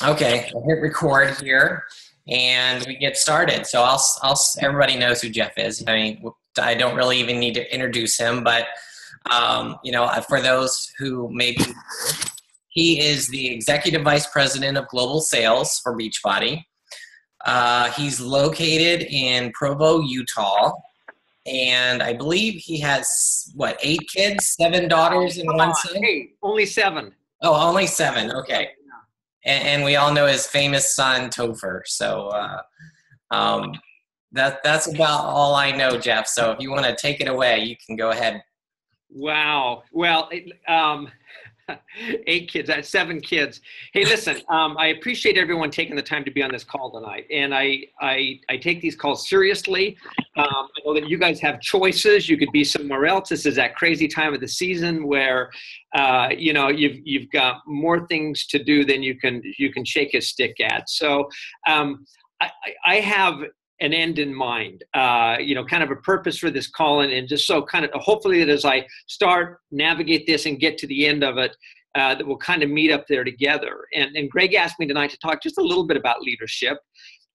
Okay, I'll hit record here, and we get started. So everybody knows who Jeff is. I mean, I don't really even need to introduce him, but for those who maybe he is the executive vice president of global sales for Beachbody. He's located in Provo, Utah, and I believe he has eight kids, seven daughters, and one son. Hey, only seven. Oh, only seven. Okay. And we all know his famous son, Topher. So that's about all I know, Jeff. So if you want to take it away, you can go ahead. Wow. Well, eight kids, seven kids. Hey, listen, I appreciate everyone taking the time to be on this call tonight. And I take these calls seriously. I know that you guys have choices. You could be somewhere else. This is that crazy time of the season where, you've got more things to do than you can shake a stick at. So I have an end in mind, kind of a purpose for this call, and just so kind of hopefully that as I start navigate this and get to the end of it, that we'll kind of meet up there together. And Greg asked me tonight to talk just a little bit about leadership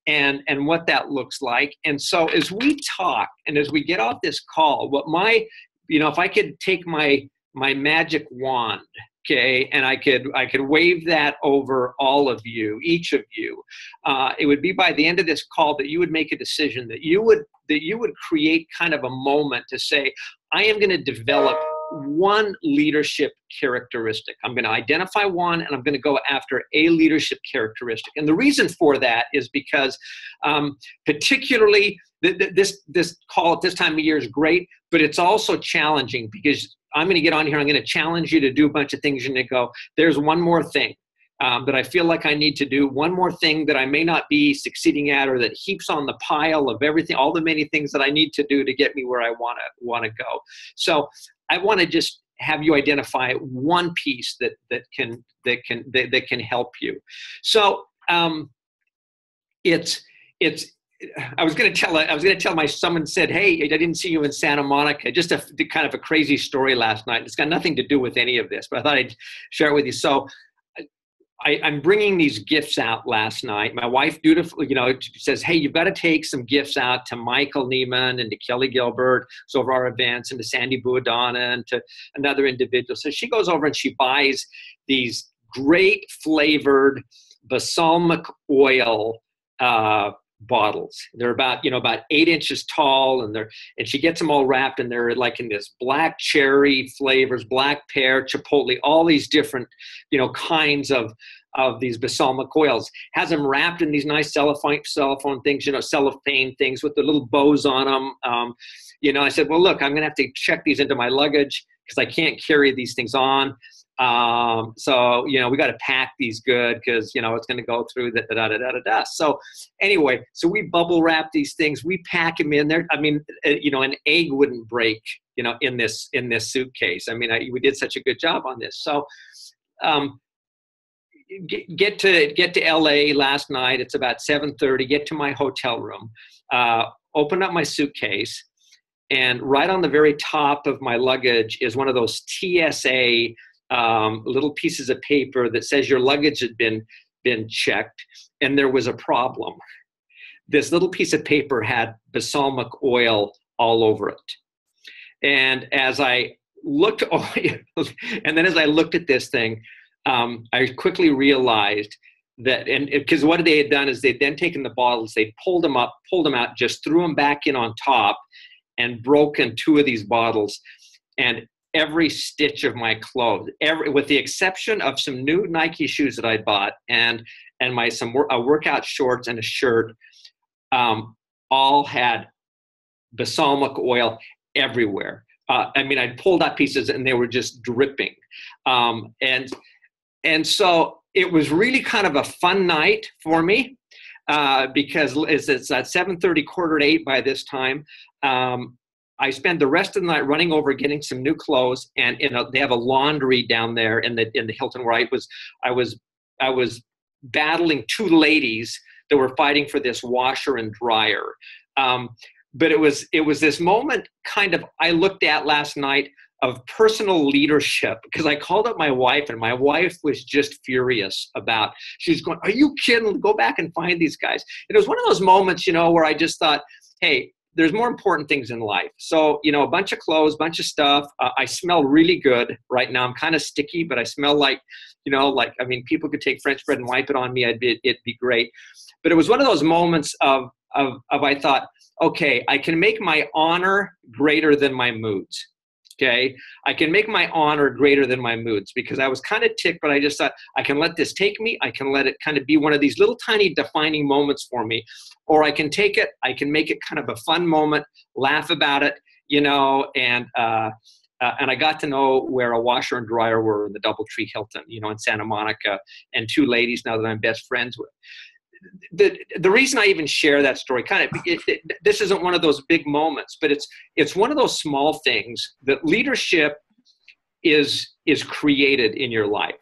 and what that looks like. And so as we talk and as we get off this call, if I could take my magic wand, okay, and I could wave that over all of you, each of you. It would be by the end of this call that you would make a decision, that you would create kind of a moment to say, I am going to develop one leadership characteristic. I'm going to identify one, and I'm going to go after a leadership characteristic. And the reason for that is because particularly this call at this time of year is great, but it's also challenging because I'm going to get on here. I'm going to challenge you to do a bunch of things. You're going to go, there's one more thing that I feel like I need to do. One more thing that I may not be succeeding at, or that heaps on the pile of everything, all the many things that I need to do to get me where I want to go. So I want to just have you identify one piece that can help you. So I was going to tell someone said, hey, I didn't see you in Santa Monica. Just kind of a crazy story last night. It's got nothing to do with any of this, but I thought I'd share it with you. So I'm bringing these gifts out last night. My wife dutifully, says, hey, you've got to take some gifts out to Michael Neiman and to Kelly Gilbert, so over our events, and to Sandy Buadana and to another individual. So she goes over and she buys these great flavored balsamic oil bottles. They're about 8 inches tall, and she gets them all wrapped, and they're like in this black cherry flavors, black pear, chipotle, all these different kinds of these balsamic oils. Has them wrapped in these nice cellophane things, cellophane things with the little bows on them. I said, well, look, I'm gonna have to check these into my luggage because I can't carry these things on. So we got to pack these good because it's going to go through the So anyway, so we bubble wrap these things, we pack them in there. I mean, an egg wouldn't break in this suitcase. I mean, we did such a good job on this. So get to LA last night. It's about 7:30. Get to my hotel room, open up my suitcase, and right on the very top of my luggage is one of those TSA little pieces of paper that says your luggage had been checked, and there was a problem. This little piece of paper had balsamic oil all over it. And as I looked, as I looked at this thing, I quickly realized that, and because what they had done is they'd then taken the bottles, they pulled them out, just threw them back in on top, and broken 2 of these bottles. And every stitch of my clothes, with the exception of some new Nike shoes that I bought and some workout shorts and a shirt, all had balsamic oil everywhere. I pulled out pieces and they were just dripping. And so it was really kind of a fun night for me because it's at 7:30, 7:45 by this time. I spent the rest of the night running over, getting some new clothes, and they have a laundry down there in the Hilton where I was battling 2 ladies that were fighting for this washer and dryer. But it was this moment kind of I looked at last night of personal leadership, because I called up my wife, and my wife was just furious about, she's going, are you kidding? Go back and find these guys. It was one of those moments, where I just thought, hey, there's more important things in life. So, a bunch of clothes, bunch of stuff. I smell really good right now. I'm kind of sticky, but I smell like, people could take French bread and wipe it on me. It'd be great. But it was one of those moments of I thought, okay, I can make my honor greater than my moods. Okay, I can make my honor greater than my moods, because I was kind of ticked, but I just thought, I can let this take me. I can let it kind of be one of these little tiny defining moments for me, or I can take it, I can make it kind of a fun moment, laugh about it, and I got to know where a washer and dryer were in the DoubleTree Hilton, in Santa Monica, and two ladies now that I'm best friends with. The reason I even share that story, this isn't one of those big moments, but it's one of those small things that leadership is created in your life.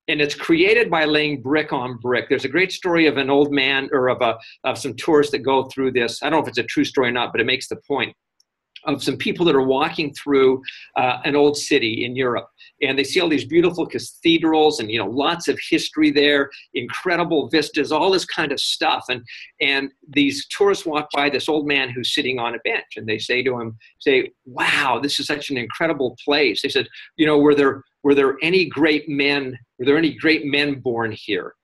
And it's created by laying brick on brick. There's a great story of an old man, or of some tourists that go through this. I don't know if it's a true story or not, but it makes the point of some people that are walking through an old city in Europe. And they see all these beautiful cathedrals and, lots of history there, incredible vistas, all this kind of stuff. And these tourists walk by this old man who's sitting on a bench, and they say to him, wow, this is such an incredible place. They said, were there any great men born here?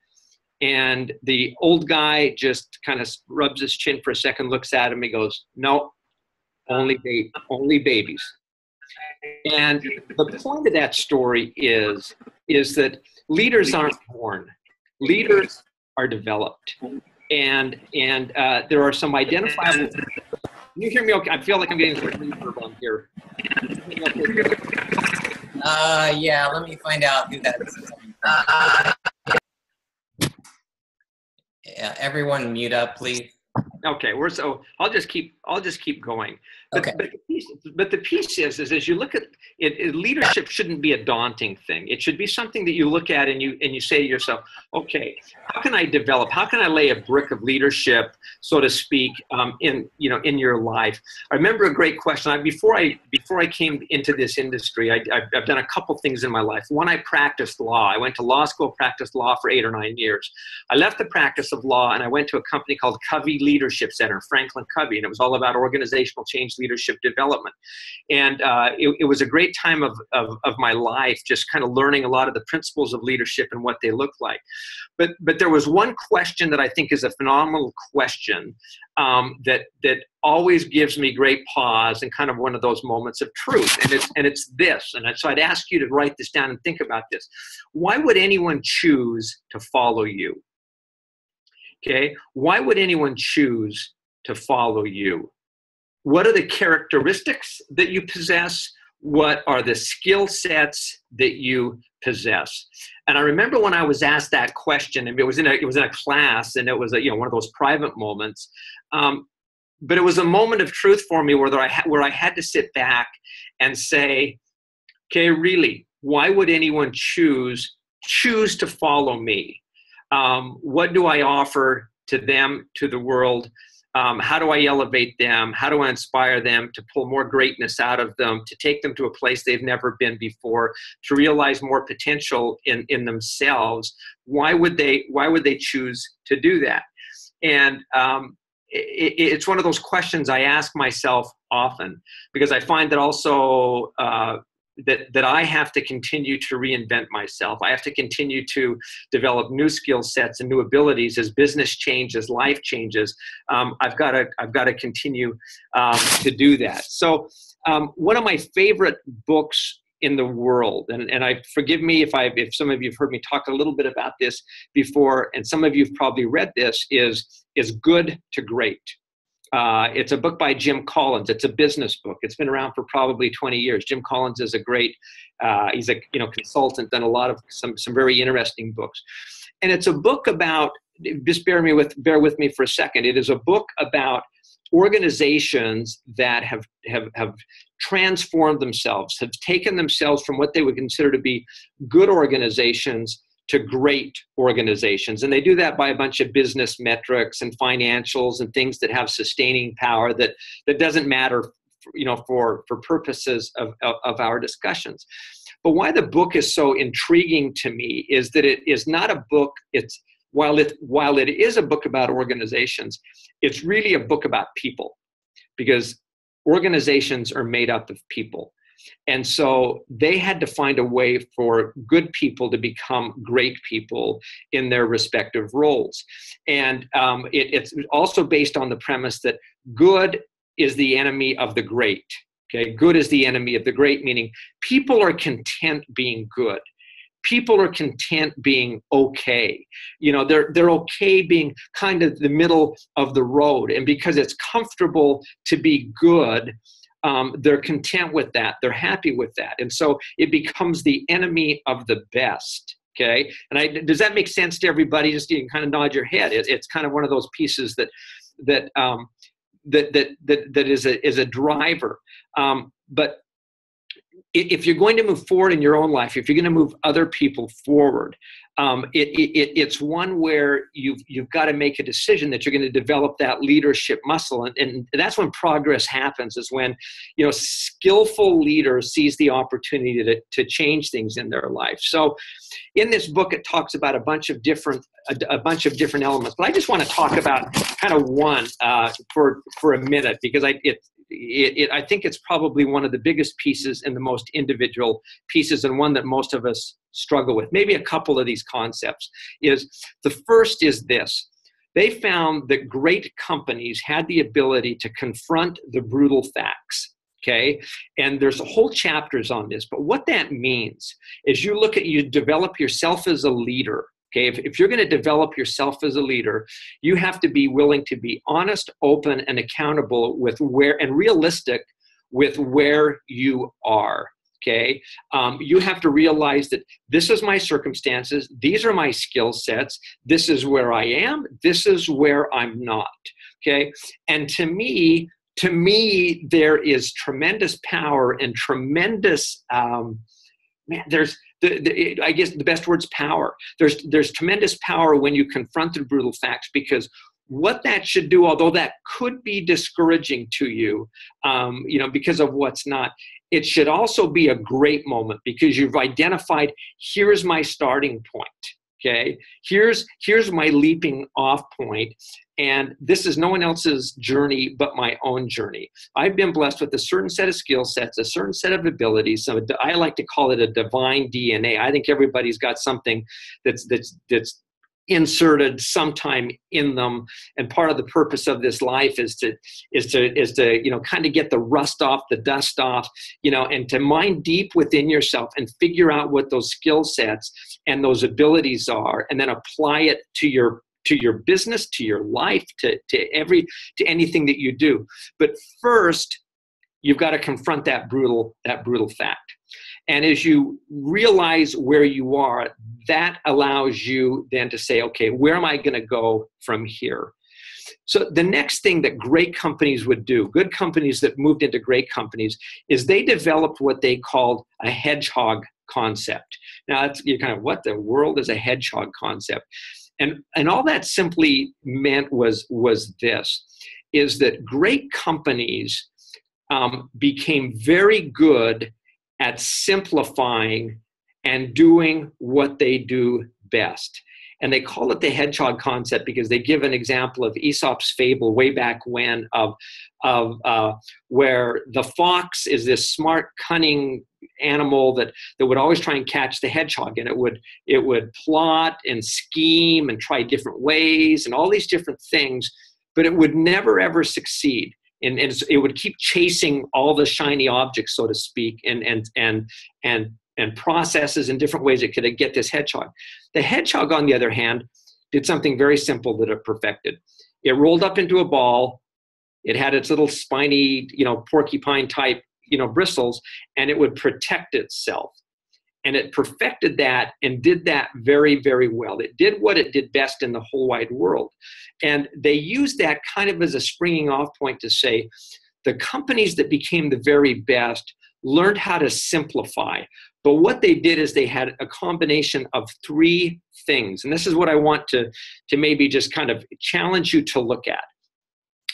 And the old guy just kind of rubs his chin for a second, looks at him, he goes, no, only babies. And the point of that story is that leaders aren't born. Leaders are developed. And there are some identifiable. Can you hear me okay? I feel like I'm getting some reverb on here. Yeah, let me find out who that is. Yeah, everyone mute up, please. Okay, I'll just keep going. Okay. But the piece is as you look at it, leadership shouldn't be a daunting thing. It should be something that you look at and you say to yourself, okay, how can I develop? How can I lay a brick of leadership, so to speak, in your life? I remember a great question. Before I came into this industry, I've done a couple things in my life. One, I practiced law. I went to law school, practiced law for 8 or 9 years. I left the practice of law and I went to a company called Covey Leadership Center, Franklin Covey, and it was all about organizational change, leadership development. And it was a great time of my life, just kind of learning a lot of the principles of leadership and what they look like. But there was one question that I think is a phenomenal question that always gives me great pause and kind of one of those moments of truth. And it's this. And so I'd ask you to write this down and think about this. Why would anyone choose to follow you? Okay. Why would anyone choose to follow you? What are the characteristics that you possess? What are the skill sets that you possess? And I remember when I was asked that question, and it was in a class, and it was one of those private moments. But it was a moment of truth for me where I had to sit back and say, okay, really, why would anyone choose to follow me? What do I offer to them, to the world? How do I elevate them? How do I inspire them to pull more greatness out of them, to take them to a place they've never been before, to realize more potential in themselves? Why would they choose to do that? And it's one of those questions I ask myself often, because I find that also that I have to continue to reinvent myself. I have to continue to develop new skill sets and new abilities as business changes, life changes. I've got to continue to do that. So one of my favorite books in the world, and forgive me if some of you have heard me talk a little bit about this before, and some of you have probably read this, is Good to Great. It's a book by Jim Collins. It's a business book. It's been around for probably 20 years. Jim Collins is a great, he's a consultant, done a lot of some very interesting books. And it's a book about, just bear with me for a second. It is a book about organizations that have transformed themselves, have taken themselves from what they would consider to be good organizations to great organizations. And they do that by a bunch of business metrics and financials and things that have sustaining power that doesn't matter for purposes of our discussions. But why the book is so intriguing to me is that it is not a book. While it is a book about organizations, it's really a book about people, because organizations are made up of people. And so they had to find a way for good people to become great people in their respective roles. And it's also based on the premise that good is the enemy of the great. Okay, good is the enemy of the great, meaning people are content being good. People are content being okay. They're okay being kind of the middle of the road. And because it's comfortable to be good, they're content with that. They're happy with that. And so it becomes the enemy of the best. Okay. And does that make sense to everybody? Just you can kind of nod your head. It's kind of one of those pieces that is a driver. But if you're going to move forward in your own life, if you're going to move other people forward, it's one where you've got to make a decision that you're going to develop that leadership muscle, and that's when progress happens. Is when skillful leaders seize the opportunity to change things in their life. So, in this book, it talks about a bunch of different elements, but I just want to talk about kind of one for a minute, because I think it's probably one of the biggest pieces and the most individual pieces, and one that most of us struggle with. Maybe a couple of these concepts. The first is this. They found that great companies had the ability to confront the brutal facts. Okay, and there's whole chapters on this, but what that means is you develop yourself as a leader. Okay, if you're going to develop yourself as a leader, you have to be willing to be honest, open, and accountable and realistic with where you are. Okay, you have to realize that this is my circumstances, these are my skill sets, this is where I am, this is where I'm not. Okay, and to me, there is tremendous power and tremendous. There's I guess the best word's power. There's tremendous power when you confront the brutal facts, because what that should do, although that could be discouraging to you, because of what's not, it should also be a great moment, because you've identified, here's my starting point. Okay, here's my leaping off point, and this is no one else's journey but my own journey. I've been blessed with a certain set of skill sets, a certain set of abilities. So I like to call it a divine DNA. I think everybody's got something that's inserted sometime in them, and part of the purpose of this life is to kind of get the rust off, the dust off, and to mine deep within yourself and figure out what those skill sets and those abilities are, and then apply it to your business, to your life, to anything that you do. But first, you've got to confront that brutal fact. And as you realize where you are, that allows you then to say, okay, where am I going to go from here? So the next thing that great companies would do, good companies that moved into great companies, is they developed what they called a hedgehog concept. Now, you're kind of, what the world is a hedgehog concept? And all that simply meant was this, is that great companies became very good at simplifying and doing what they do best. And they call it the hedgehog concept because they give an example of Aesop's fable way back when of where the fox is this smart, cunning animal that would always try and catch the hedgehog, and it would plot and scheme and try different ways and all these different things, but it would never ever succeed. And it would keep chasing all the shiny objects, so to speak, and processes in different ways it could get this hedgehog. The hedgehog, on the other hand, did something very simple that it perfected. It rolled up into a ball. It had its little spiny, porcupine type, bristles, and it would protect itself. And it perfected that and did that very, very well. It did what it did best in the whole wide world. And they used that kind of as a springing off point to say, the companies that became the very best learned how to simplify. But what they did is they had a combination of three things. And this is what I want to maybe just kind of challenge you to look at.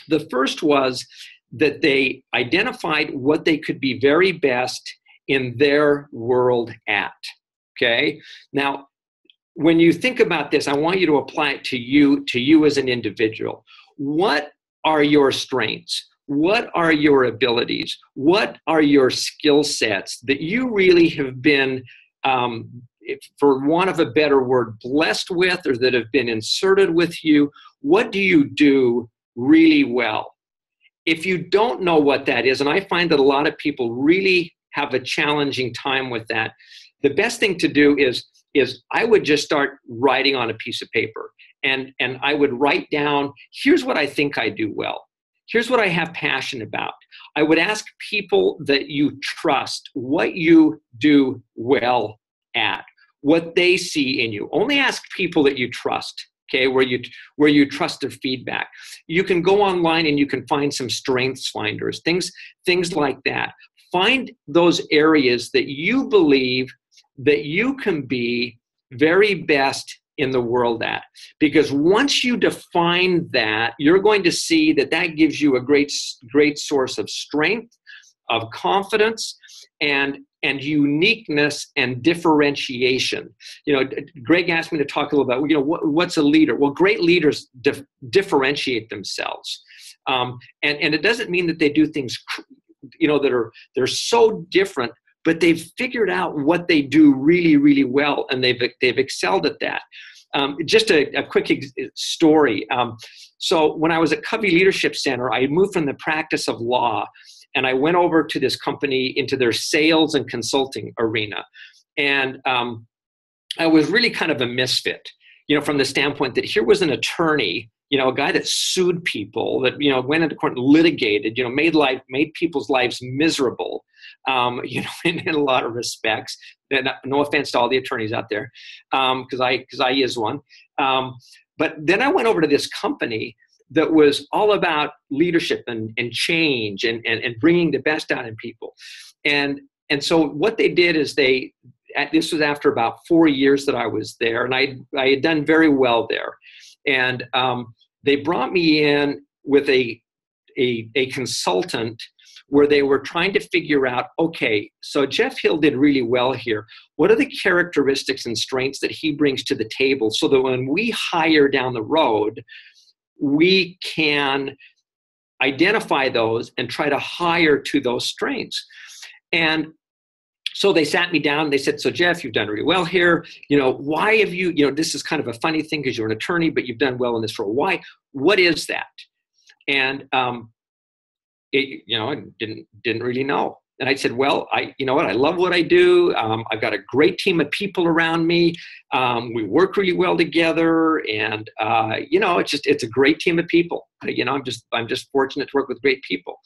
The first was that they identified what they could be very best in their world at. Okay? Now, when you think about this, I want you to apply it to you as an individual. What are your strengths? What are your abilities? What are your skill sets that you really have been, for want of a better word, blessed with, or that have been inserted with you? What do you do really well? If you don't know what that is, and I find that a lot of people really have a challenging time with that, the best thing to do is I would just start writing on a piece of paper, and I would write down, here's what I think I do well. Here's what I have passion about. I would ask people that you trust what you do well at, what they see in you. Only ask people that you trust, okay, where you trust their feedback. You can go online and you can find some strengths finders, things like that. Find those areas that you believe that you can be very best in the world at. Because once you define that, you're going to see that that gives you a great source of strength, of confidence, and uniqueness and differentiation. You know, Greg asked me to talk a little about, you know, what's a leader? Well, great leaders differentiate themselves. And it doesn't mean that they do things, you know, they're so different, but they've figured out what they do really, really well, and they've excelled at that. Just a quick story. So when I was at Covey Leadership Center, I moved from the practice of law, and I went over to this company into their sales and consulting arena. And I was really kind of a misfit, you know, from the standpoint that here was an attorney, you know, a guy that sued people, that, you know, went into court and litigated, you know, made people's lives miserable, you know, in a lot of respects. No offense to all the attorneys out there, because I is one. But then I went over to this company that was all about leadership and change and bringing the best out in people. And so what they did is this was after about 4 years that I was there, and I had done very well there. And they brought me in with a consultant where they were trying to figure out, okay, so Jeff Hill did really well here. What are the characteristics and strengths that he brings to the table so that when we hire down the road, we can identify those and try to hire to those strengths? And so they sat me down and they said, so Jeff, you've done really well here. You know, why have you, you know, this is kind of a funny thing because you're an attorney, but you've done well in this role. Why? What is that? And, you know, I didn't really know. And I said, well, you know what? I love what I do. I've got a great team of people around me. We work really well together, and you know, it's a great team of people. You know, I'm just fortunate to work with great people.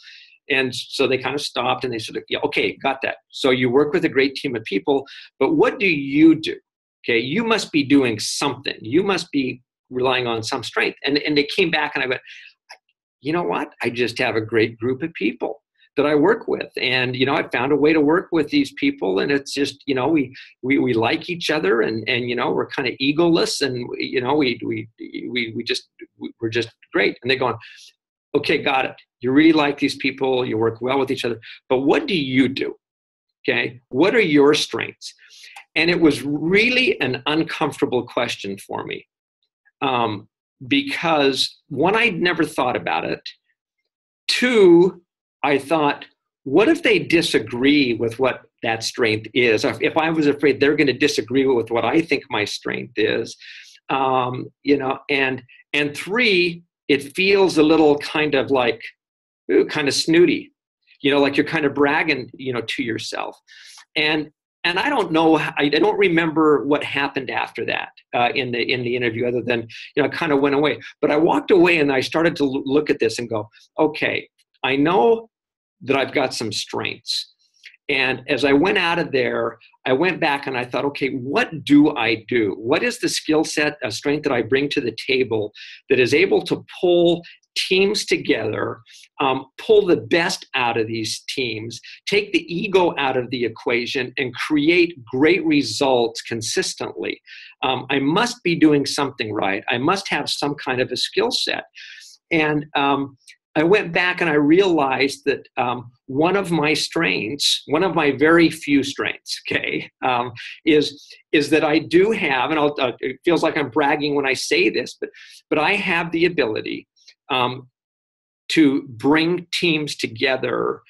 And so they kind of stopped and they said, yeah, okay, got that. So you work with a great team of people, but what do you do? Okay, you must be doing something. You must be relying on some strength. And they came back and I went, you know what? I just have a great group of people that I work with. And, you know, I found a way to work with these people, and it's just, you know, we like each other, and, you know, we're kind of egoless, and, you know, we're just great. And they're going, okay, got it. You really like these people. You work well with each other, but what do you do? Okay. What are your strengths? And it was really an uncomfortable question for me. Because one, I'd never thought about it. Two, I thought, what if they disagree with what that strength is? If I was afraid they're going to disagree with what I think my strength is, you know, and three, it feels a little kind of like, kind of snooty, you know, like you're kind of bragging, you know, to yourself. And I don't know, I don't remember what happened after that in the interview, other than, you know, I kind of went away. But I walked away and I started to look at this and go, okay, I know that I've got some strengths. And as I went out of there, I went back and I thought, okay, what do I do? What is the skill set, a strength that I bring to the table that is able to pull teams together, pull the best out of these teams, take the ego out of the equation, and create great results consistently? I must be doing something right. I must have some kind of a skill set. And I went back and I realized that one of my strengths, one of my very few strengths, okay, is that I do have, and it feels like I'm bragging when I say this, but I have the ability to bring teams together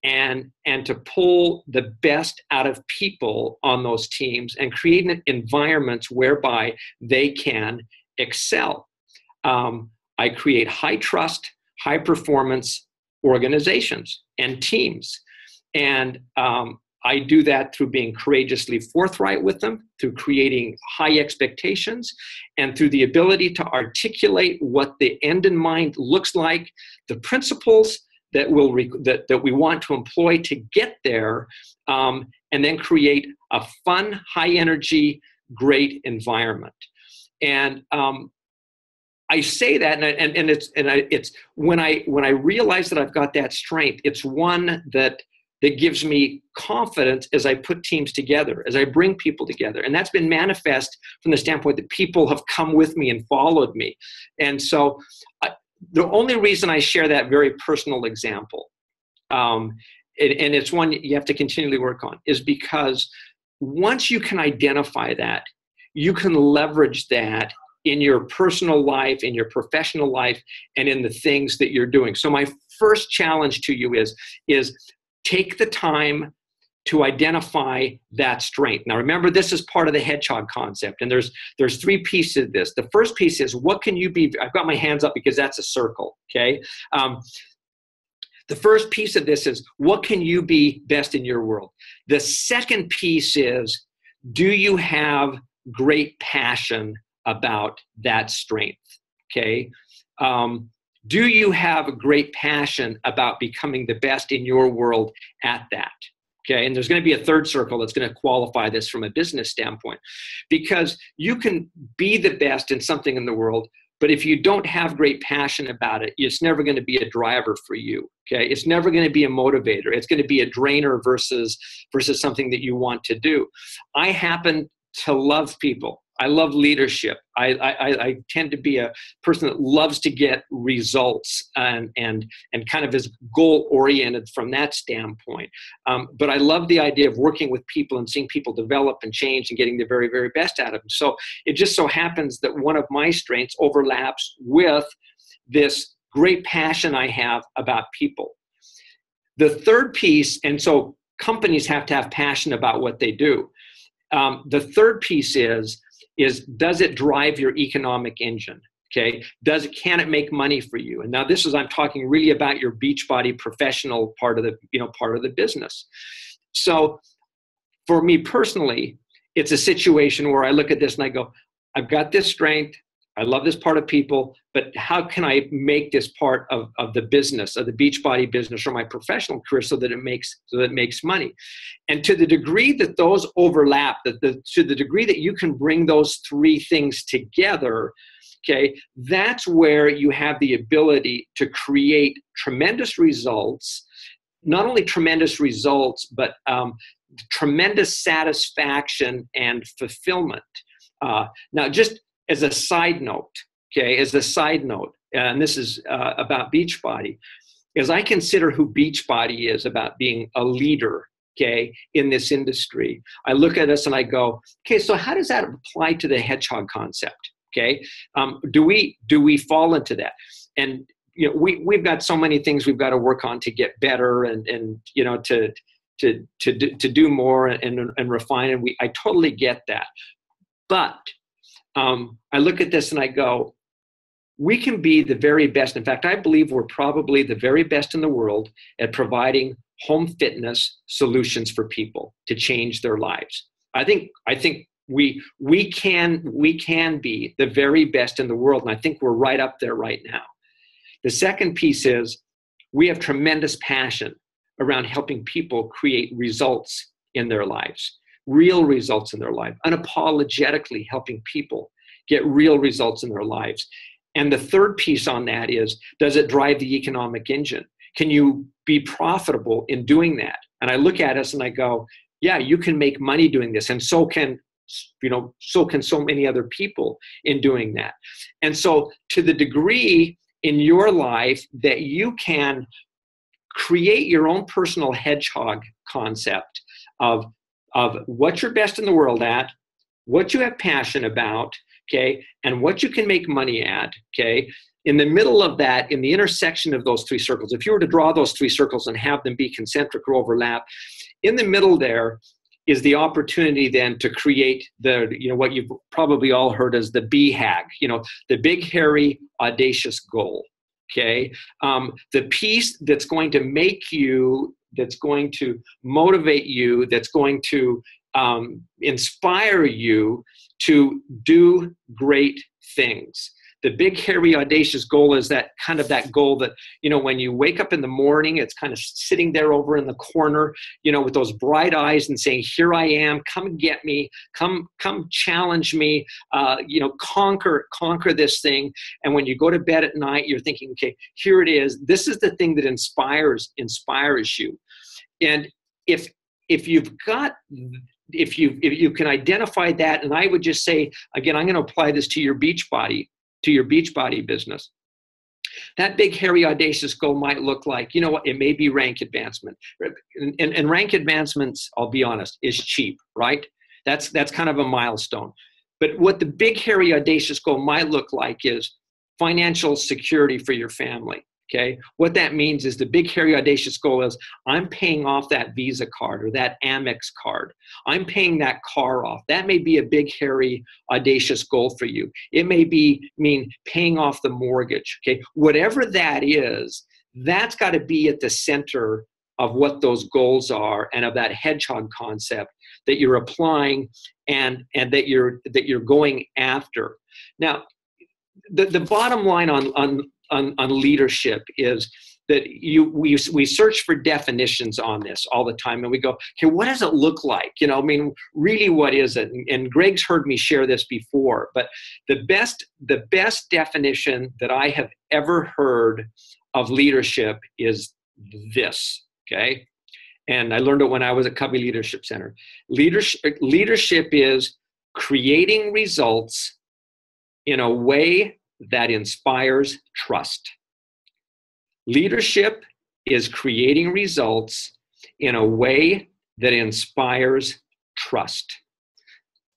and to pull the best out of people on those teams and create environments whereby they can excel. I create high trust, high performance organizations and teams. And I do that through being courageously forthright with them, through creating high expectations, and through the ability to articulate what the end in mind looks like, the principles that we want to employ to get there, and then create a fun, high energy, great environment. And I say that, and it's when I realize that I've got that strength, it's one that gives me confidence as I put teams together, as I bring people together, and that's been manifest from the standpoint that people have come with me and followed me. And so, the only reason I share that very personal example, and it's one you have to continually work on, is because once you can identify that, you can leverage that in your personal life, in your professional life, and in the things that you're doing. So my first challenge to you is take the time to identify that strength. Now remember, this is part of the hedgehog concept, and there's three pieces of this. The first piece is, what can you be? I've got my hands up because that's a circle, okay? The first piece of this is, what can you be best in your world? The second piece is, do you have great passion about that strength, okay? Do you have a great passion about becoming the best in your world at that? Okay, and there's going to be a third circle that's going to qualify this from a business standpoint, because you can be the best in something in the world, but if you don't have great passion about it, it's never going to be a driver for you. Okay, it's never going to be a motivator. It's going to be a drainer versus something that you want to do. I happen to love people. I love leadership. I tend to be a person that loves to get results and kind of is goal oriented from that standpoint. But I love the idea of working with people and seeing people develop and change and getting the very, very best out of them. So it just so happens that one of my strengths overlaps with this great passion I have about people. The third piece, and so companies have to have passion about what they do. The third piece is does it drive your economic engine? Okay, can it make money for you? And now I'm talking really about your Beachbody professional part of the business. So for me personally, it's a situation where I look at this and I go, I've got this strength. I love this part of people, but how can I make this part of the business, of the Beachbody business or my professional career so that it makes money? And to the degree that those overlap, to the degree that you can bring those three things together, okay, that's where you have the ability to create tremendous results, not only tremendous results, but tremendous satisfaction and fulfillment. Now, just as a side note, and this is about Beachbody, as I consider who Beachbody is about being a leader, okay, in this industry, I look at us and I go, okay, so how does that apply to the hedgehog concept? Okay, do we fall into that? And we've got so many things we've got to work on to get better and to do more and refine, and I totally get that, but I look at this and I go, we can be the very best. In fact, I believe we're probably the very best in the world at providing home fitness solutions for people to change their lives. I think we can be the very best in the world, and I think we're right up there right now. The second piece is we have tremendous passion around helping people create results in their lives. Real results in their life, unapologetically helping people get real results in their lives. And the third piece on that is, does it drive the economic engine? Can you be profitable in doing that? And I look at us and I go, yeah, you can make money doing this. And so can so many other people in doing that. And so to the degree in your life that you can create your own personal hedgehog concept of what you're best in the world at, what you have passion about, okay, and what you can make money at, okay. In the middle of that, in the intersection of those three circles, if you were to draw those three circles and have them be concentric or overlap, in the middle there is the opportunity then to create what you've probably all heard as the BHAG, the big, hairy, audacious goal. Okay, the piece that's going to make you, that's going to motivate you, that's going to inspire you to do great things. The big, hairy, audacious goal is that kind of that goal that, when you wake up in the morning, it's kind of sitting there over in the corner, with those bright eyes and saying, here I am, come get me, come challenge me, conquer this thing. And when you go to bed at night, you're thinking, okay, here it is. This is the thing that inspires you. And if you can identify that, and I would just say, again, I'm going to apply this to your Beachbody business. That big, hairy, audacious goal might look like, it may be rank advancement. And rank advancements, I'll be honest, is cheap, right? That's kind of a milestone. But what the big, hairy, audacious goal might look like is financial security for your family. Okay, what that means is the big, hairy, audacious goal is I'm paying off that Visa card or that Amex card. I'm paying that car off. That may be a big, hairy, audacious goal for you. It may mean paying off the mortgage. Okay, whatever that is, that's got to be at the center of what those goals are and of that hedgehog concept that you're applying and that you're going after. Now, the bottom line on leadership is that we search for definitions on this all the time, and we go, okay, what does it look like? Really, what is it? And Greg's heard me share this before, but the best definition that I have ever heard of leadership is this, okay? And I learned it when I was at Covey Leadership Center. Leadership is creating results in a way that inspires trust. Leadership is creating results in a way that inspires trust.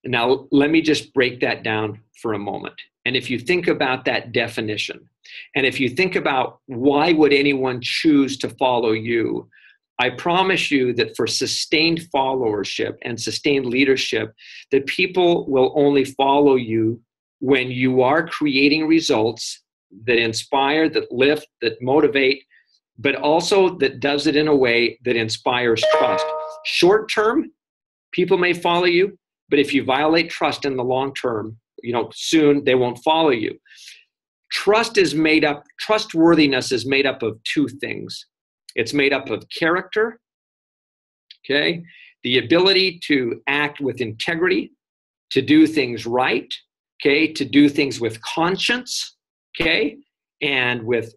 Now, let me just break that down for a moment. And if you think about that definition, and if you think about why would anyone choose to follow you, I promise you that for sustained followership and sustained leadership, that people will only follow you when you are creating results that inspire, that lift, that motivate, but also that does it in a way that inspires trust. Short term, people may follow you, but if you violate trust in the long term, soon they won't follow you. Trustworthiness is made up of two things. It's made up of character, okay? The ability to act with integrity, to do things right, okay, to do things with conscience, okay, and with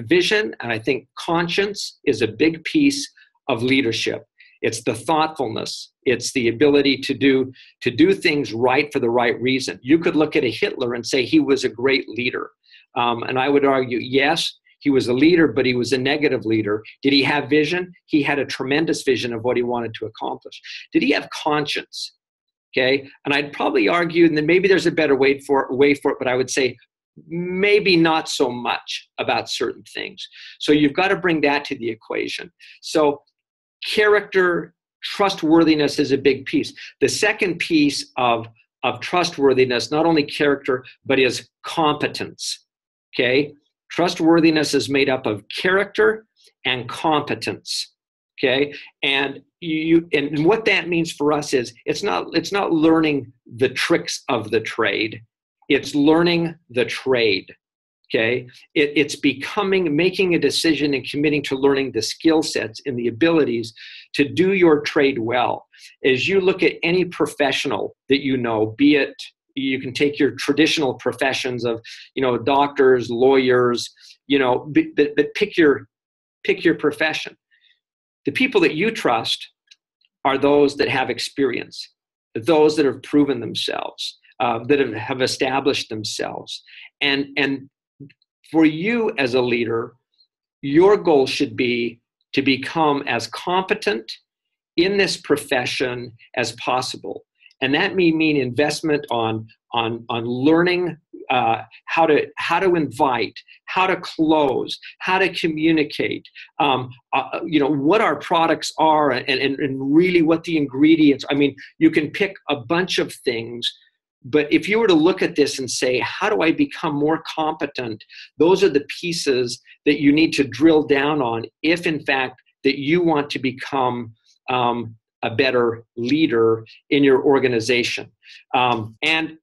vision. And I think conscience is a big piece of leadership. It's the thoughtfulness. It's the ability to do things right for the right reason. You could look at a Hitler and say he was a great leader. And I would argue, yes, he was a leader, but he was a negative leader. Did he have vision? He had a tremendous vision of what he wanted to accomplish. Did he have conscience? Okay, and I'd probably argue, and then maybe there's a better way for it, but I would say maybe not so much about certain things. So you've got to bring that to the equation. So character, trustworthiness is a big piece. The second piece of trustworthiness, not only character, but is competence. Okay, trustworthiness is made up of character and competence. Okay, and what that means for us is it's not learning the tricks of the trade, it's learning the trade. Okay, it's making a decision and committing to learning the skill sets and the abilities to do your trade well. As you look at any professional that be it, you can take your traditional professions of doctors, lawyers, but pick your profession. The people that you trust are those that have experience, those that have proven themselves, that have established themselves. And for you as a leader, your goal should be to become as competent in this profession as possible. And that may mean investment on learning how to invite, how to close, how to communicate, what our products are, and really what the ingredients. I mean, you can pick a bunch of things, but if you were to look at this and say, how do I become more competent? Those are the pieces that you need to drill down on if, in fact, that you want to become a better leader in your organization, and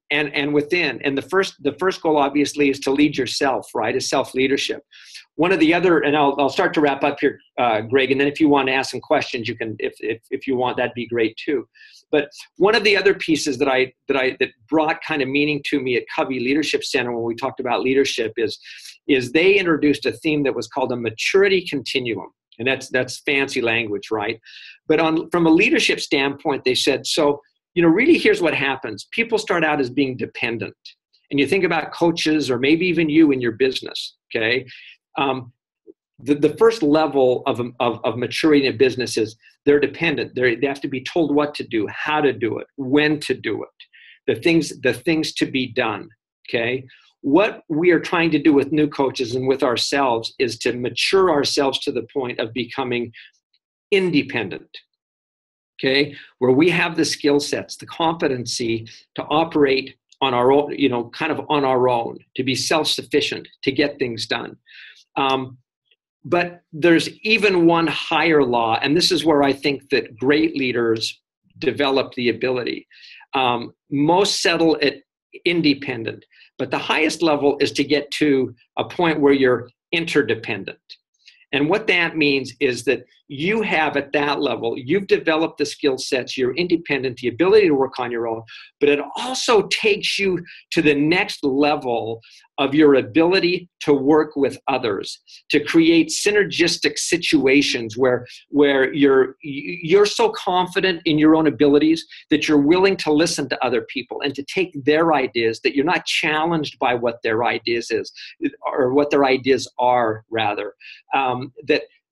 within. And the first goal, obviously, is to lead yourself, right? Is self-leadership. One of the other, and I'll start to wrap up here, Greg. And then if you want to ask some questions, you can. If you want, that'd be great too. But one of the other pieces that brought kind of meaning to me at Covey Leadership Center when we talked about leadership is they introduced a theme that was called a maturity continuum. And that's fancy language, right? But from a leadership standpoint, they said, so, really here's what happens. People start out as being dependent. And you think about coaches or maybe even you in your business, okay? The first level of maturity in a business is they're dependent. They have to be told what to do, how to do it, when to do it, the things to be done, okay? What we are trying to do with new coaches and with ourselves is to mature ourselves to the point of becoming independent, okay? Where we have the skill sets, the competency to operate on our own, kind of on our own, to be self-sufficient, to get things done. But there's even one higher law, and this is where I think that great leaders develop the ability. Most settle at independent, but the highest level is to get to a point where you're interdependent. And what that means is that you have at that level, you've developed the skill sets, you're independent, the ability to work on your own, but it also takes you to the next level of your ability to work with others, to create synergistic situations where you're so confident in your own abilities that you're willing to listen to other people and to take their ideas, that you're not challenged by what their ideas is, or what their ideas are, rather.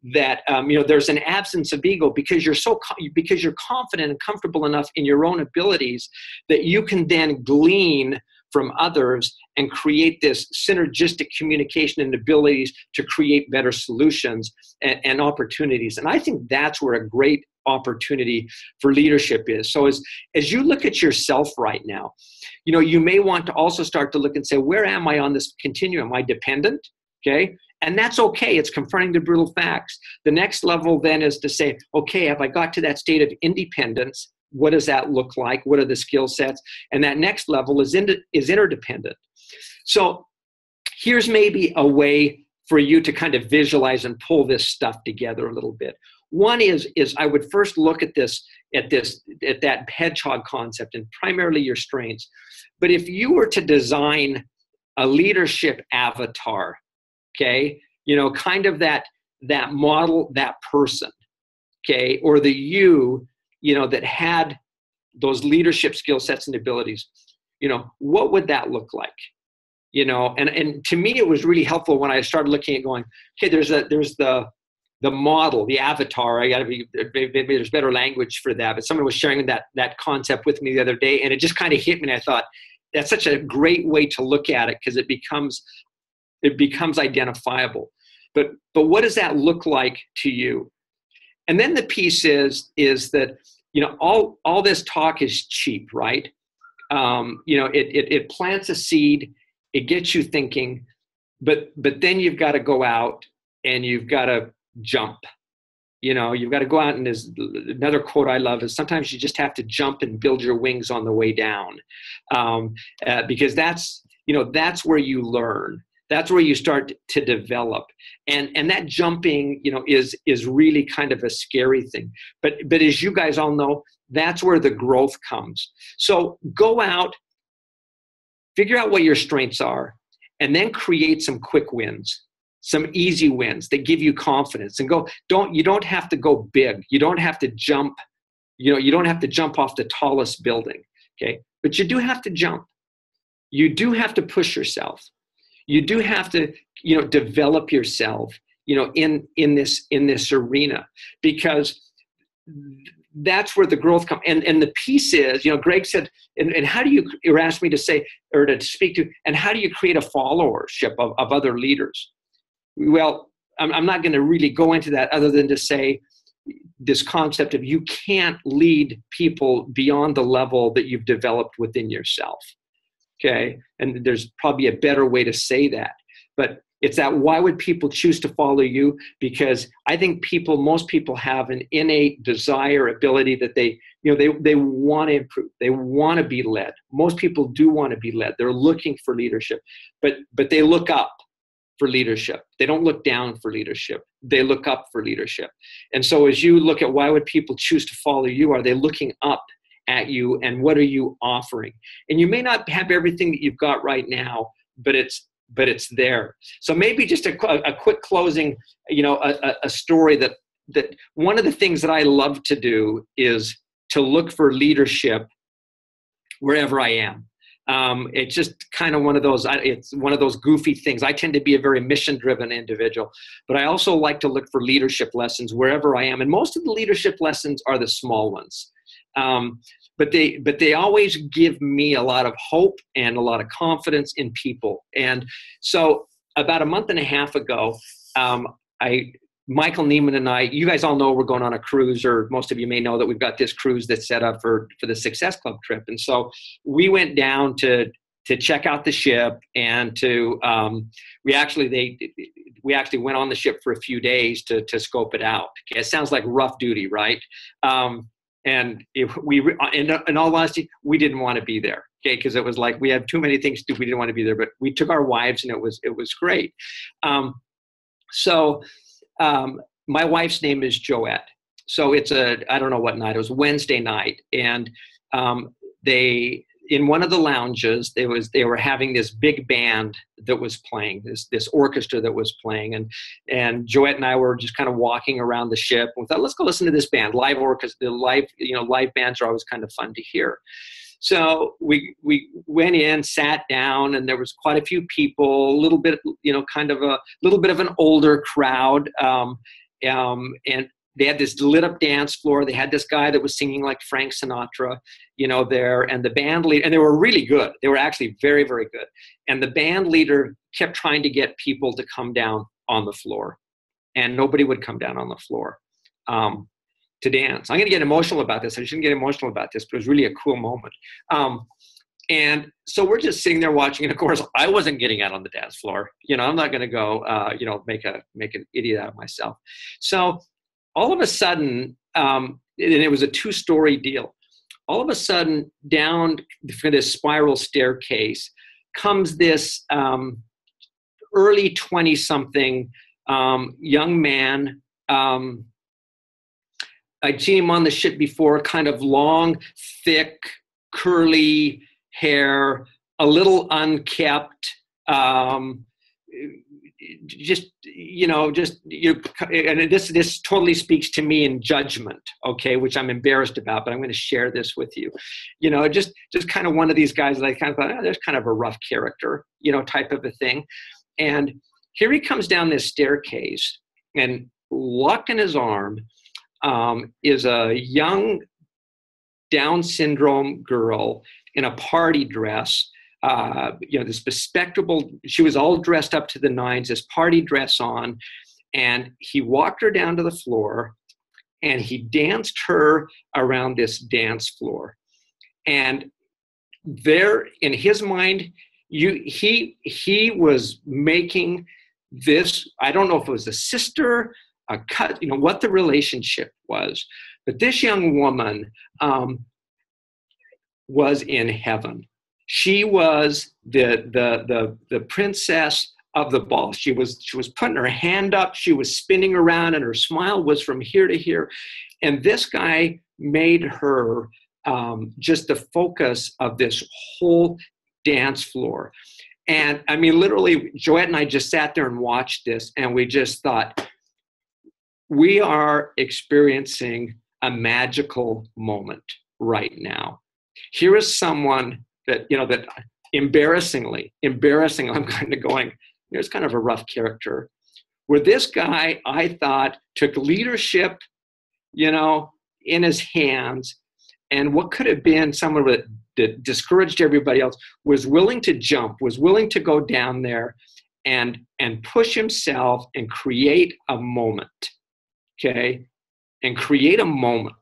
There's an absence of ego because you're confident and comfortable enough in your own abilities that you can then glean from others and create this synergistic communication and abilities to create better solutions and opportunities. And I think that's where a great opportunity for leadership is. So as you look at yourself right now, you may want to also start to look and say, where am I on this continuum? Am I dependent? Okay. And that's okay. It's confronting the brutal facts. The next level then is to say, okay, have I got to that state of independence? What does that look like? What are the skill sets? And that next level is interdependent. So here's maybe a way for you to kind of visualize and pull this stuff together a little bit. One is I would first look at that hedgehog concept and primarily your strengths. But if you were to design a leadership avatar, okay, kind of that model, that person, okay, or the you, that had those leadership skill sets and abilities, what would that look like? And to me, it was really helpful when I started looking at going, okay, there's the model, the avatar. Maybe there's better language for that, but someone was sharing that concept with me the other day, and it just kind of hit me, and I thought, that's such a great way to look at it because it becomes identifiable. But what does that look like to you? And then the piece is that, all this talk is cheap, right? It plants a seed, it gets you thinking, but then you've got to go out and you've got to jump. You've got to go out, and there's another quote I love is sometimes you just have to jump and build your wings on the way down, because that's where you learn. That's where you start to develop, and that jumping, is really kind of a scary thing. But as you guys all know, that's where the growth comes. So go out, figure out what your strengths are, and then create some quick wins, some easy wins that give you confidence. And you don't have to go big. You don't have to jump. You don't have to jump off the tallest building. Okay, but you do have to jump. You do have to push yourself. You do have to develop yourself, in this arena, because that's where the growth comes. And the piece is, Greg said, and how do you asked me to say, or to speak to, and how do you create a followership of other leaders? Well, I'm not going to really go into that other than to say this concept of you can't lead people beyond the level that you've developed within yourself. Okay. And there's probably a better way to say that, but it's that, why would people choose to follow you? Because I think most people have an innate desire, ability that they want to improve. They want to be led. Most people do want to be led. They're looking for leadership, but they look up for leadership. They don't look down for leadership. They look up for leadership. And so as you look at why would people choose to follow you, are they looking up at you, and what are you offering? And you may not have everything that you've got right now, but it's there. So maybe just a quick closing, a story that one of the things that I love to do is to look for leadership wherever I am. It's just kind of it's one of those goofy things. I tend to be a very mission-driven individual, but I also like to look for leadership lessons wherever I am. And most of the leadership lessons are the small ones. But they always give me a lot of hope and a lot of confidence in people. And so about a month and a half ago, Michael Neiman and I, you guys all know we're going on a cruise, or most of you may know that we've got this cruise that's set up for the Success Club trip. And so we went down to check out the ship, and we actually went on the ship for a few days to scope it out. Okay, it sounds like rough duty, right? And in all honesty, we didn't want to be there, okay? Because it was like we had too many things to do. We didn't want to be there, but we took our wives, and it was great. So my wife's name is Joette. So I don't know what night. It was Wednesday night, and in one of the lounges, they were having this big band that was playing, this orchestra that was playing, and Joette and I were just kind of walking around the ship. We thought, let's go listen to this band. Live orchestra, live bands are always kind of fun to hear. So we went in, sat down, and there was quite a few people, a little bit, kind of a little bit of an older crowd, and they had this lit up dance floor. They had this guy that was singing like Frank Sinatra, there, and the band leader, and they were really good. They were actually very, very good. And the band leader kept trying to get people to come down on the floor, and nobody would come down on the floor to dance. I'm going to get emotional about this. I shouldn't get emotional about this, but it was really a cool moment. And so we're just sitting there watching, and of course, I wasn't getting out on the dance floor. I'm not going to go, make an idiot out of myself. So all of a sudden, and it was a 2-story deal. All of a sudden, down for this spiral staircase comes this early 20-something young man. I'd seen him on the ship before, kind of long, thick, curly hair, a little unkept, and this totally speaks to me in judgment, okay, which I'm embarrassed about, but I'm going to share this with you. Just kind of one of these guys that I kind of thought, there's kind of a rough character, type of a thing. And here he comes down this staircase, and locked in his arm is a young Down syndrome girl in a party dress. This bespectacled, she was all dressed up to the nines, this party dress on, and he walked her down to the floor, and he danced her around this dance floor. And there, in his mind, he was making this, I don't know if it was a sister, a cut, what the relationship was, but this young woman was in heaven. She was the princess of the ball. She was putting her hand up, she was spinning around, and her smile was from here to here. And this guy made her just the focus of this whole dance floor. And I mean, literally, Joette and I just sat there and watched this, and we just thought, we are experiencing a magical moment right now. Here is someone that, that embarrassingly, I'm kind of going, There's kind of a rough character. Where this guy, I thought, took leadership, in his hands, and what could have been someone that discouraged everybody else was willing to jump, was willing to go down there and push himself and create a moment, okay? And create a moment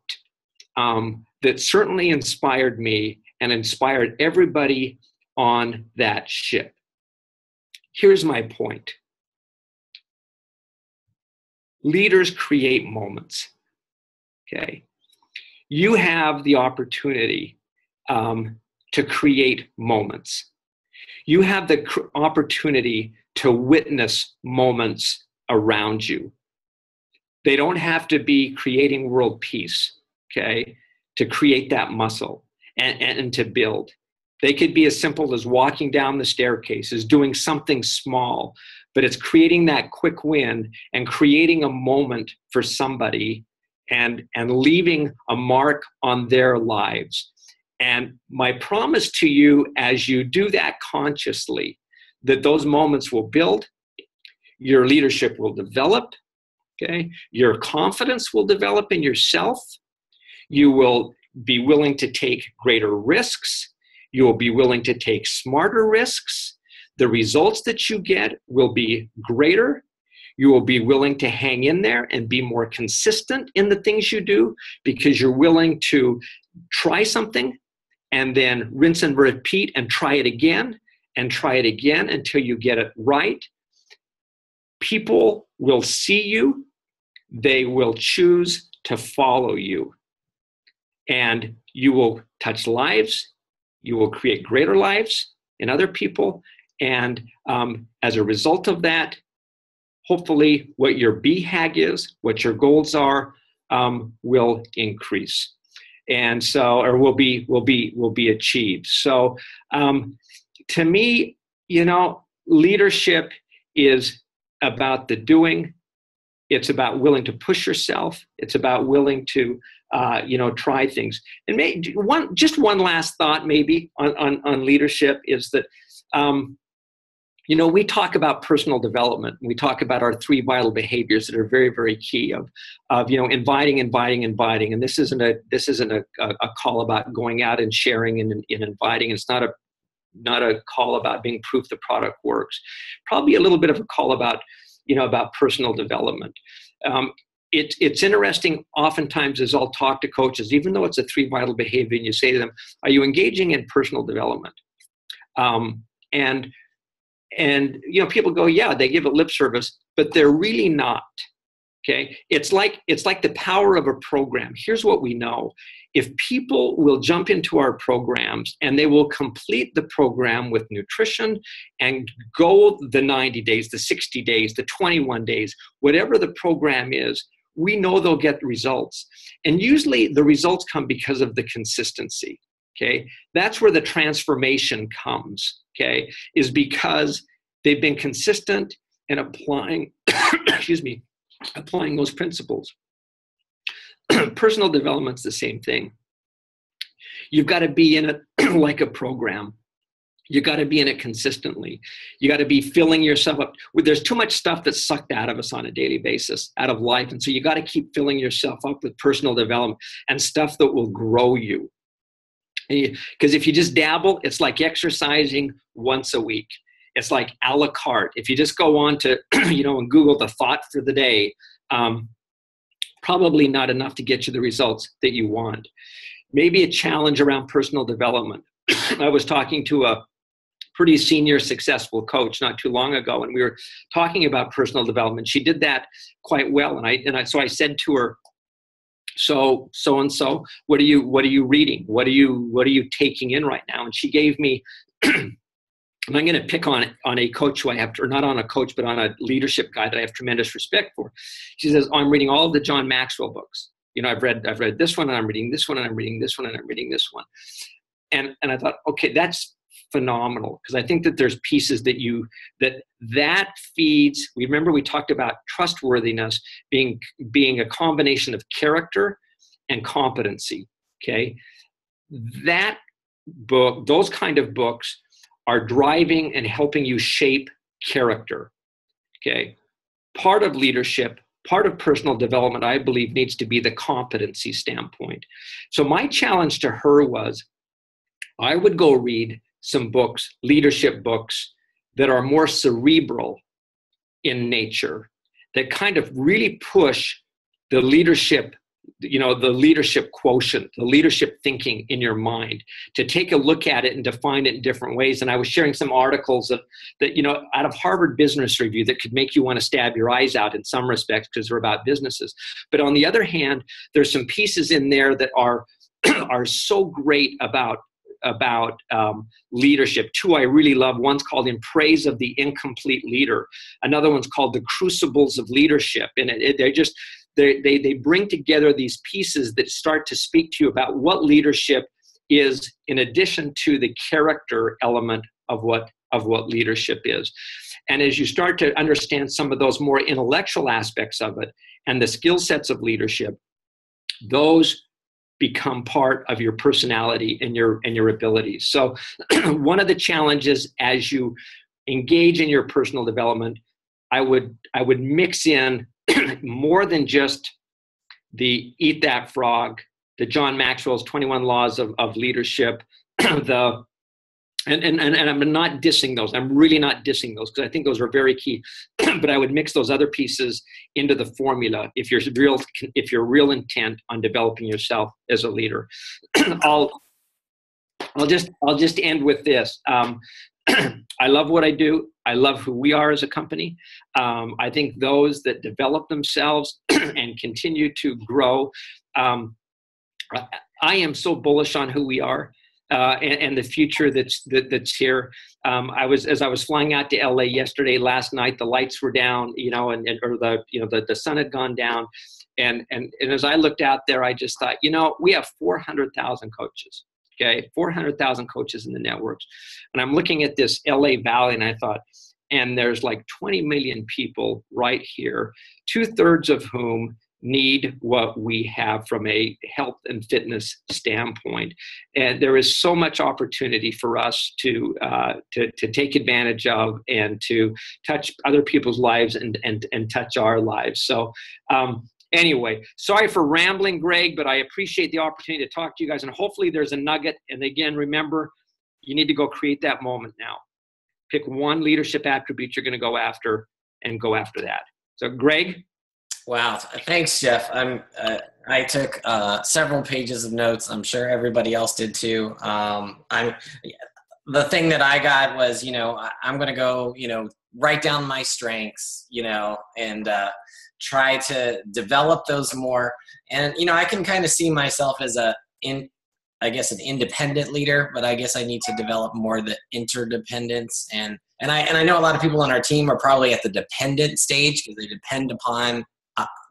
that certainly inspired me and inspired everybody on that ship. Here's my point. Leaders create moments, okay? You have the opportunity to create moments. You have the opportunity to witness moments around you. They don't have to be creating world peace, okay, to create that muscle and to build. They could be as simple as walking down the staircase, as doing something small, but it's creating that quick win and creating a moment for somebody and leaving a mark on their lives. And my promise to you, as you do that consciously, that those moments will build, your leadership will develop, okay? Your confidence will develop in yourself. You will be willing to take greater risks. You will be willing to take smarter risks. The results that you get will be greater. You will be willing to hang in there and be more consistent in the things you do because you're willing to try something and then rinse and repeat and try it again until you get it right. People will see you. They will choose to follow you. And you will touch lives. You will create greater lives in other people. And as a result of that, hopefully what your BHAG is, what your goals are, will increase. And so, or will be achieved. So to me, leadership is about the doing. It's about willing to push yourself. It's about willing to, try things. And one last thought maybe on leadership is that, we talk about personal development. We talk about our 3 vital behaviors that are very, very key of inviting. And this isn't a call about going out and sharing and inviting. It's not a call about being proof the product works. Probably a little bit of a call about personal development. It's interesting. Oftentimes, as I'll talk to coaches, even though it's a 3 vital behavior, and you say to them, "Are you engaging in personal development?" And people go, yeah, they give it lip service, but they're really not. Okay, it's like the power of a program. Here's what we know: if people will jump into our programs and they will complete the program with nutrition and go the 90 days, the 60 days, the 21 days, whatever the program is, we know they'll get results. And usually the results come because of the consistency. Okay, that's where the transformation comes. Okay, is because they've been consistent in applying, applying those principles. Personal development's the same thing. You've got to be in it like a program. You got to be in it consistently. You got to be filling yourself up. There's too much stuff that's sucked out of us on a daily basis, out of life. And so you got to keep filling yourself up with personal development and stuff that will grow you. Because if you just dabble, it's like exercising once a week. It's like a la carte. If you just go on to, and Google the thought for the day, probably not enough to get you the results that you want. Maybe a challenge around personal development. I was talking to a pretty senior, successful coach not too long ago, and we were talking about personal development. She did that quite well, so I said to her, so and so, what are you reading? What are you taking in right now? And she gave me, and I'm going to pick on a coach who I have, or not on a coach, but on a leadership guy that I have tremendous respect for. She says, I'm reading all of the John Maxwell books. I've read this one, and I'm reading this one, and I'm reading this one, and I'm reading this one. And I thought, okay, that's phenomenal, because I think that there's pieces that feeds. Remember, we talked about trustworthiness being a combination of character and competency. Okay, that book, those kind of books, are driving and helping you shape character. Okay. Part of leadership, part of personal development, I believe, needs to be the competency standpoint. So my challenge to her was I would go read some books, leadership books, that are more cerebral in nature, that kind of really push the leadership, the leadership quotient, the leadership thinking in your mind, to take a look at it and define it in different ways. And I was sharing some articles that out of Harvard Business Review that could make you want to stab your eyes out in some respects because they're about businesses. But on the other hand, there's some pieces in there that are so great about leadership. Two I really love. One's called In Praise of the Incomplete Leader. Another one's called The Crucibles of Leadership. And they bring together these pieces that start to speak to you about what leadership is, in addition to the character element of what leadership is. And as you start to understand some of those more intellectual aspects of it and the skill sets of leadership, those become part of your personality and your abilities. So one of the challenges as you engage in your personal development, I would mix in more than just the Eat That Frog, the John Maxwell's 21 Laws of Leadership, and I'm not dissing those. I'm really not dissing those because I think those are very key. But I would mix those other pieces into the formula if you're real intent on developing yourself as a leader. I'll just end with this. I love what I do. I love who we are as a company. I think those that develop themselves and continue to grow, I am so bullish on who we are. And the future that's here. As I was flying out to LA last night, the lights were down, the sun had gone down, and as I looked out there, I just thought, we have 400,000 coaches. Okay, 400,000 coaches in the networks, and I'm looking at this LA Valley, and I thought, and there's like 20 million people right here, 2/3 of whom need what we have from a health and fitness standpoint. And there is so much opportunity for us to take advantage of and to touch other people's lives and touch our lives. So anyway, sorry for rambling, Greg, but I appreciate the opportunity to talk to you guys. And hopefully there's a nugget. And again, remember, you need to go create that moment now. Pick one leadership attribute you're going to go after and go after that. So Greg? Wow. Thanks, Jeff. I took several pages of notes. I'm sure everybody else did too. The thing that I got was, I'm going to go, write down my strengths, and try to develop those more. And, I can kind of see myself as an independent leader, but I guess I need to develop more the interdependence. And I know a lot of people on our team are probably at the dependent stage because they depend upon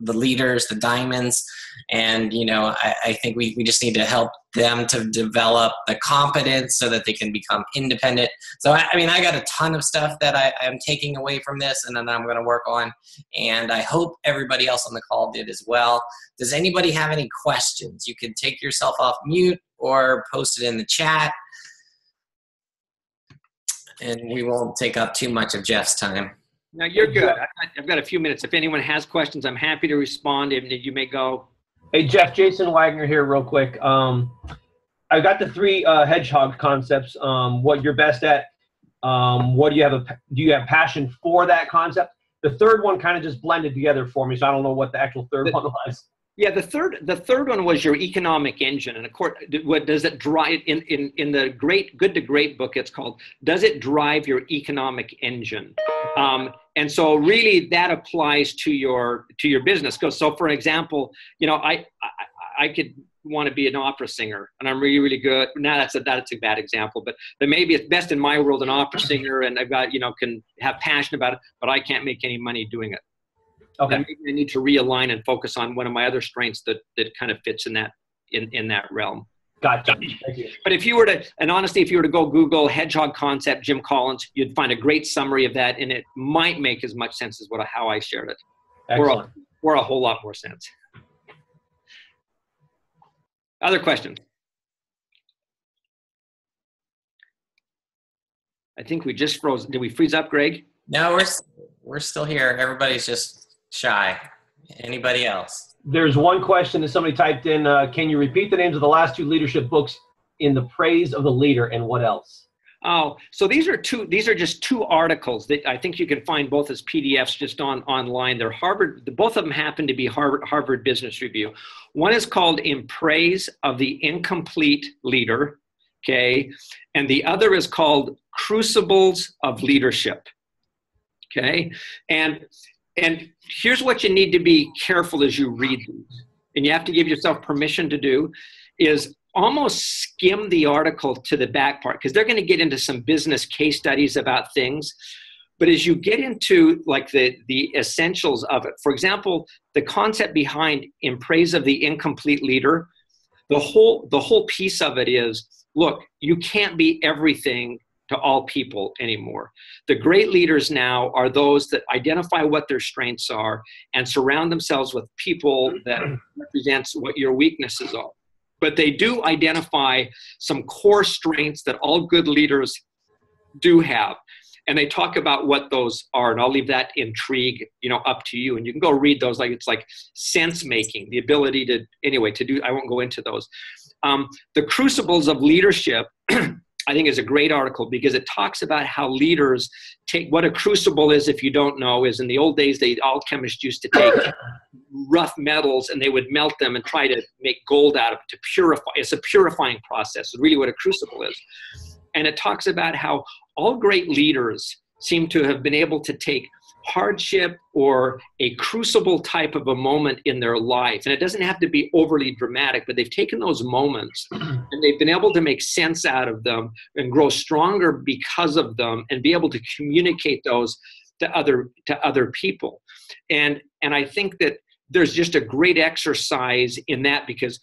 the leaders, the diamonds, and I think we just need to help them to develop the competence so that they can become independent. So I got a ton of stuff that I am taking away from this, and then I'm going to work on, and I hope everybody else on the call did as well. Does anybody have any questions? You can take yourself off mute or post it in the chat, and we won't take up too much of Jeff's time. No, you're good. I've got a few minutes. If anyone has questions, I'm happy to respond. If you may go. Hey, Jeff, Jason Wagner here real quick. I got the 3 hedgehog concepts. What you're best at. What do you have passion for that concept? The third one kind of just blended together for me, so I don't know what the actual third one was. Yeah, the third one was your economic engine, and of course, what does it drive? In the Good to Great book, it's called "Does It Drive Your Economic Engine?" And so, really, that applies to your business. So, for example, I could want to be an opera singer, and I'm really, really good. Now that's a bad example, but maybe it's best in my world, an opera singer, and I've got can have passion about it, but I can't make any money doing it. Okay. Then maybe I need to realign and focus on one of my other strengths that kind of fits in that realm. Gotcha. Thank you. But if you were to go Google hedgehog concept, Jim Collins, you'd find a great summary of that, and it might make as much sense as how I shared it. Excellent. Or a whole lot more sense. Other questions? I think we just froze. Did we freeze up, Greg? No, we're still here. Everybody's just shy. Anybody else? There's one question that somebody typed in. Can you repeat the names of the last two leadership books in the praise of the leader, and what else? Oh, so these are just two articles that I think you can find both as PDFs just online. They're both of them happen to be Harvard Business Review. One is called In Praise of the Incomplete Leader, okay? And the other is called Crucibles of Leadership, okay? And here's what you need to be careful as you read these, and you have to give yourself permission to do, is almost skim the article to the back part, because they're going to get into some business case studies about things. But as you get into like the essentials of it, for example, the concept behind In Praise of the Incomplete Leader, the whole piece of it is, look, you can't be everything to all people anymore. The great leaders now are those that identify what their strengths are and surround themselves with people that represents what your weaknesses are. But they do identify some core strengths that all good leaders do have. And they talk about what those are. And I'll leave that intrigue, up to you. And you can go read those. It's like sense making, the ability to do, I won't go into those. The Crucibles of Leadership, I think, is a great article because it talks about how leaders take what a crucible is. If you don't know, is in the old days, alchemists used to take rough metals and they would melt them and try to make gold out of it to purify. It's a purifying process. It's really what a crucible is. And it talks about how all great leaders seem to have been able to take hardship or a crucible type of a moment in their life. And it doesn't have to be overly dramatic, but they've taken those moments and they've been able to make sense out of them and grow stronger because of them and be able to communicate those to other people. And I think that there's just a great exercise in that, because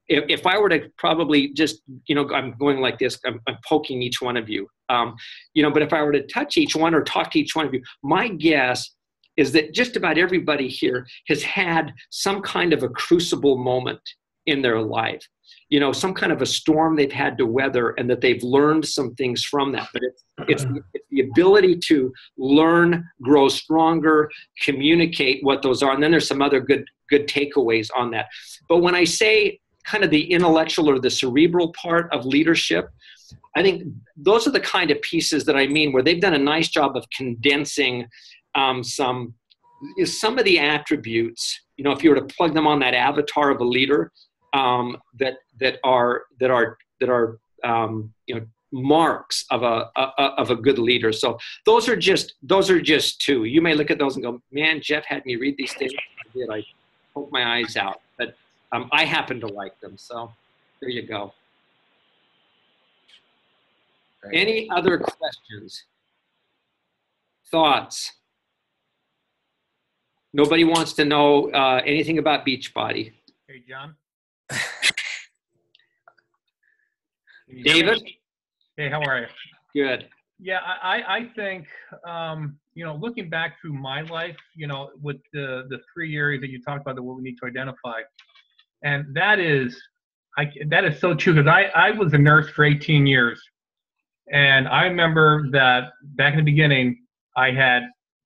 if I were to probably just, I'm going like this, I'm poking each one of you, but if I were to touch each one or talk to each one of you, my guess is that just about everybody here has had some kind of a crucible moment in their life, some kind of a storm they've had to weather, and that they've learned some things from that. But it's the ability to learn, grow stronger, communicate what those are. And then there's some other good takeaways on that. But when I say kind of the intellectual or the cerebral part of leadership, I think those are the kind of pieces that I mean, where they've done a nice job of condensing some of the attributes, if you were to plug them on that avatar of a leader, that are marks of a good leader. So those are just two. You may look at those and go, man, Jeff had me read these things. I did. I poked my eyes out, but I happen to like them. So there you go. Great. Any other questions? Thoughts? Nobody wants to know anything about Beachbody. Hey, John. David? Hey, how are you? Good. Yeah, I think, looking back through my life, with the three areas that you talked about, what we need to identify, and that is so true, because I was a nurse for 18 years, and I remember that back in the beginning, I had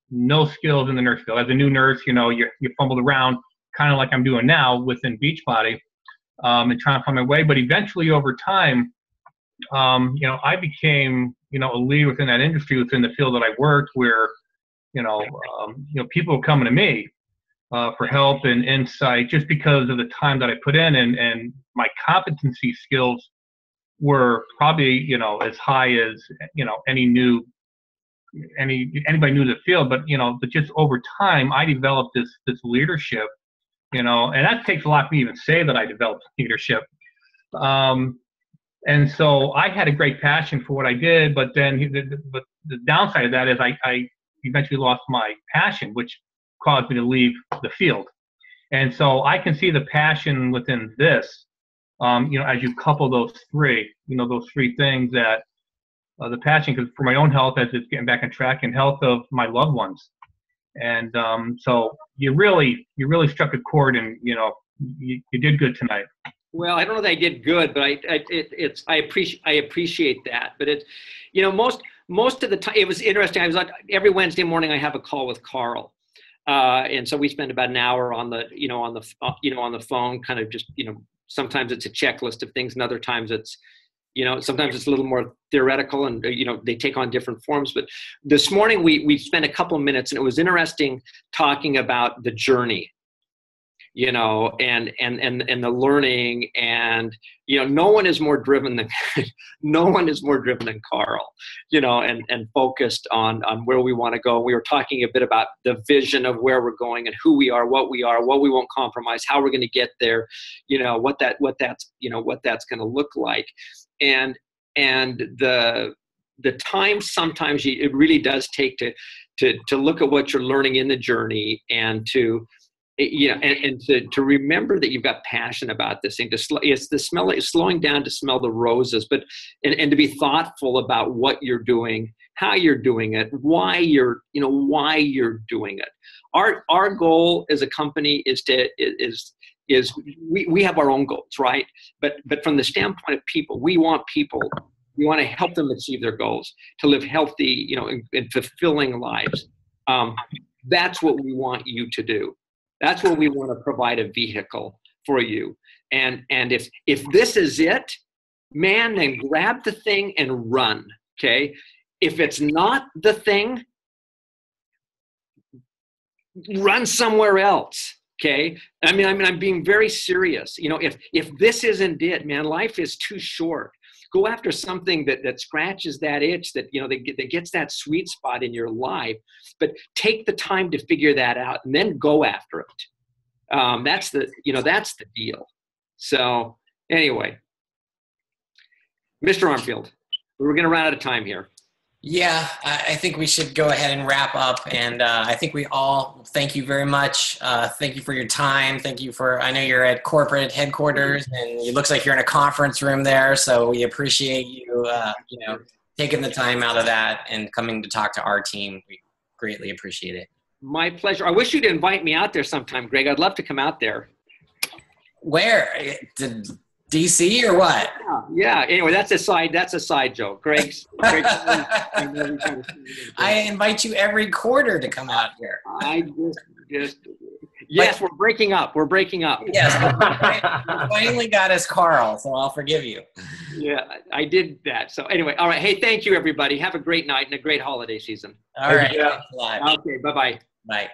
no skills in the nurse field. As a new nurse, you fumbled around, kind of like I'm doing now within Beachbody, and trying to find my way. But eventually, over time, I became, a leader within that industry, within the field that I worked, where, people were coming to me for help and insight, just because of the time that I put in, and my competency skills were probably, as high as, anybody new to the field. But just over time, I developed this leadership, and that takes a lot for me to even say that I developed leadership. And so I had a great passion for what I did, but then the downside of that is I eventually lost my passion, which caused me to leave the field. And so I can see the passion within this, as you couple those three things, that the passion, because for my own health, as it's getting back on track, and health of my loved ones. And so you really struck a chord, and you did good tonight. Well, I don't know that I did good, but I appreciate that. But it's, most of the time, it was interesting. I was like, every Wednesday morning I have a call with Carl. And so we spend about an hour on the, on the phone, kind of just, sometimes it's a checklist of things and other times it's, sometimes it's a little more theoretical and, they take on different forms. But this morning we spent a couple of minutes and it was interesting talking about the journey, and the learning and, no one is more driven than, Carl, and focused on where we want to go. We were talking a bit about the vision of where we're going and who we are, what we won't compromise, how we're going to get there, what that's going to look like. And the time sometimes it really does take to look at what you're learning in the journey and to, and to remember that you've got passion about this thing. It's slowing down to smell the roses, but and to be thoughtful about what you're doing, how you're doing it, why you're doing it. Our goal as a company is we have our own goals, right? But from the standpoint of people, we want to help them achieve their goals, to live healthy, and fulfilling lives. That's what we want you to do. That's what we want to provide a vehicle for you. And if this is it, man, then grab the thing and run. Okay. If it's not the thing, run somewhere else. Okay. I mean, I'm being very serious. If this isn't it, man, life is too short. Go after something that scratches that itch, that gets that sweet spot in your life, but take the time to figure that out and then go after it. That's the deal. So anyway, Mr. Armfield, we're going to run out of time here. Yeah, I think we should go ahead and wrap up. And I think we all thank you very much. Thank you for your time. Thank you I know you're at corporate headquarters and it looks like you're in a conference room there. So we appreciate you, taking the time out of that and coming to talk to our team. We greatly appreciate it. My pleasure. I wish you'd invite me out there sometime, Greg. I'd love to come out there. Where? DC or what? Yeah. Anyway, that's a side joke. Greg's I invite you every quarter to come out here. Yes, we're breaking up. Yes, you finally got us Carl, so I'll forgive you. Yeah, I did that. So anyway, all right. Hey, thank you, everybody. Have a great night and a great holiday season. All right. Yeah. Thanks a lot. Okay. Bye-bye. Bye.